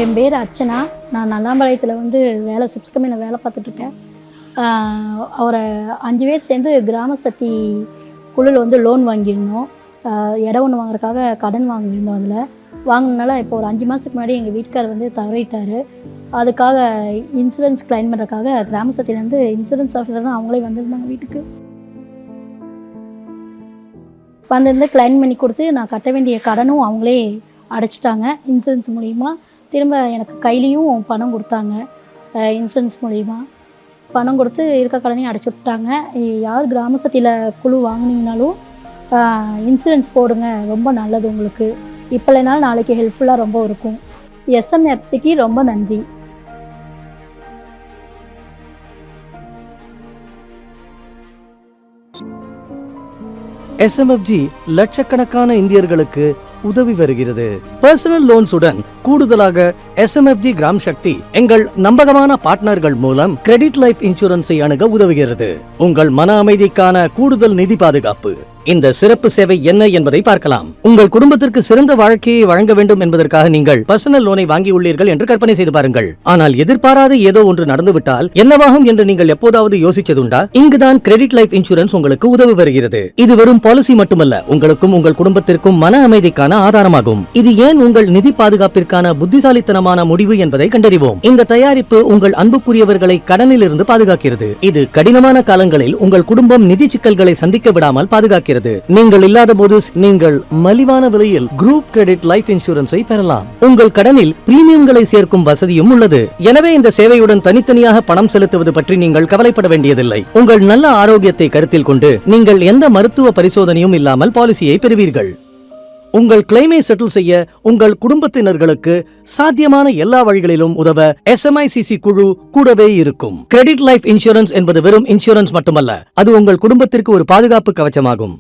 என் பேர் அர்ச்சனா. நான் நல்லாம்பாளையத்தில் வந்து சிப்ஸ் கம்பெனியில் வேலை பார்த்துட்ருக்கேன். ஒரு 5 பேர் சேர்ந்து கிராம சக்தி குழுவில் வந்து லோன் வாங்கியிருந்தோம். இடம் ஒன்று வாங்குறதுக்காக கடன் வாங்கியிருந்தோம். அதில் வாங்கினால இப்போ ஒரு 5 மாதத்துக்கு முன்னாடி எங்கள் வீட்டுக்காரர் வந்து தவறிட்டார். அதுக்காக இன்சூரன்ஸ் கிளைம் பண்ணுறதுக்காக கிராம சக்தியிலேருந்து இன்சூரன்ஸ் ஆஃபீஸர் தான் அவங்களே வந்திருந்தாங்க வீட்டுக்கு. வந்திருந்து கிளைம் பண்ணி கொடுத்து நான் கட்ட வேண்டிய கடனும் அவங்களே அடைச்சிட்டாங்க. இன்சூரன்ஸ் மூலிமா திரும்ப எனக்கு கையிலையும் பணம் கொடுத்தாங்க. இன்சூரன்ஸ் மூலிமா பணம் கொடுத்து இருக்க கடனையும் அடைச்சி விட்டாங்க. யார் கிராம சக்தியில் குழு வாங்கினீங்கனாலும் இன்சூரன்ஸ் போடுங்க, ரொம்ப நல்லது உங்களுக்கு. இப்போ இல்லைனாலும் நாளைக்கு ஹெல்ப்ஃபுல்லாக ரொம்ப இருக்கும். SMFCக்கு ரொம்ப நன்றி. SMFG லட்சக்கணக்கான இந்தியர்களுக்கு உதவி வருகிறது. பர்சனல் லோன்ஸுடன் கூடுதலாக SMFG கிராம் சக்தி எங்கள் நம்பகமான பார்ட்னர்கள் மூலம் கிரெடிட் லைஃப் இன்சூரன்ஸை அணுக உதவுகிறது. உங்கள் மன அமைதிக்கான கூடுதல் நிதி பாதுகாப்பு. இந்த சிறப்பு சேவை என்ன என்பதை பார்க்கலாம். உங்கள் குடும்பத்திற்கு சிறந்த வாழ்க்கையை வழங்க வேண்டும் என்பதற்காக நீங்கள் பர்சனல் லோனை வாங்கியுள்ளீர்கள் என்று கற்பனை செய்து பாருங்கள். ஆனால் எதிர்பாராத ஏதோ ஒன்று நடந்துவிட்டால் என்னவாகும் என்று நீங்கள் எப்போதாவது யோசிச்சதுண்டா? இங்குதான் கிரெடிட் லைஃப் இன்சூரன்ஸ் உங்களுக்கு உதவி வருகிறது. இது வெறும் பாலிசி மட்டுமல்ல, உங்களுக்கும் உங்கள் குடும்பத்திற்கும் மன அமைதிக்கான ஆதாரமாகும். இது ஏன் உங்கள் நிதி பாதுகாப்பிற்கான புத்திசாலித்தனமான முடிவு என்பதை கண்டறிவோம். இந்த தயாரிப்பு உங்கள் அன்புக்குரியவர்களை கடனில் இருந்து பாதுகாக்கிறது. இது கடினமான காலங்களில் உங்கள் குடும்பம் நிதி சிக்கல்களை சந்திக்க விடாமல் பாதுகாக்கிறது. நீங்கள் இல்லாத போது நீங்கள் மலிவான விலையில் குரூப் கிரெடிட் லைஃப் இன்சூரன்ஸை பெறலாம். உங்கள் கடனில் பிரீமியம்களை சேர்க்கும் வசதியும் உள்ளது. எனவே இந்த சேவையுடன் தனித்தனியாக பணம் செலுத்துவது பற்றி நீங்கள் கவலைப்பட வேண்டியதில்லை. உங்கள் நல்ல ஆரோக்கியத்தை கருத்தில் கொண்டு நீங்கள் எந்த மருத்துவ பரிசோதனையும் இல்லாமல் பாலிசியை பெறுவீர்கள். உங்கள் கிளைமை செட்டில் செய்ய உங்கள் குடும்பத்தினர்களுக்கு சாத்தியமான எல்லா வழிகளிலும் உதவ SMICC குழு கூடவே இருக்கும். கிரெடிட் லைஃப் இன்சூரன்ஸ் என்பது வெறும் இன்சூரன்ஸ் மட்டுமல்ல, அது உங்கள் குடும்பத்திற்கு ஒரு பாதுகாப்பு கவசமாகும்.